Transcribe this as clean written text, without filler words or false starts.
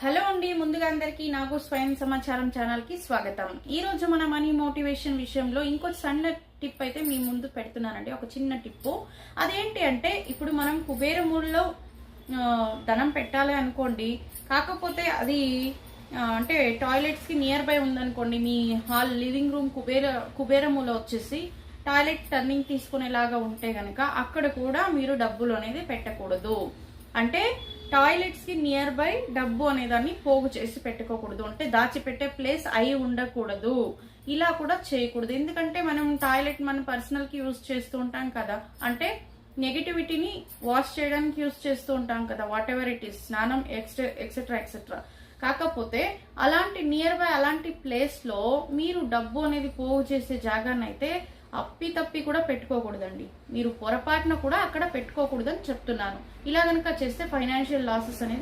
Hello అండి, ముందుగా అందరికీ నాకు స్వయం సమాచారం ఛానల్ కి స్వాగతం. ఈ రోజు మన మనీ మోటివేషన్ విషయంలో ఇంకో సన్న టిప్ అయితే మీ ముందు పెడుతున్నానండి. ఒక చిన్న టిప్పు. అదేంటి అంటే, ఇప్పుడు మనం కుబేరములో ధనం పెట్టాలి అనుకోండి. కాకపోతే అది అంటే టాయిలెట్స్ కి నియర్ బై ఉందనుకోండి. మీ హాల్ లివింగ్ రూమ్ కుబేరములో వచ్చేసి టాయిలెట్ టర్నింగ్ తీసుకునేలాగా ఉంటే గనక అక్కడ కూడా మీరు డబ్బులు అనేది పెట్టకూడదు. అంటే టాయిలెట్స్ కి నియర్ బై డబ్బు అనేదాన్ని పోగు చేసి పెట్టుకోకూడదు. అంటే దాచిపెట్టే ప్లేస్ అయి ఉండకూడదు. ఇలా కూడా చేయకూడదు. ఎందుకంటే మనం టాయిలెట్ మన పర్సనల్ కి యూజ్ చేస్తూ ఉంటాం కదా. అంటే నెగటివిటీని వాష్ చేయడానికి యూజ్ చేస్తూ ఉంటాం కదా. వాట్ ఎవర్ ఇట్ ఈస్, స్నానం ఎక్సెట్రా ఎక్సెట్రా. కాకపోతే అలాంటి నియర్ బై అలాంటి ప్లేస్ లో మీరు డబ్బు అనేది పోగు చేసే జాగానైతే అప్పి తప్పి కూడా పెట్టుకోకూడదండి. మీరు పొరపాటున కూడా అక్కడ పెట్టుకోకూడదని చెప్తున్నాను. ఇలా గనక చేస్తే ఫైనాన్షియల్ లాసెస్ అనేది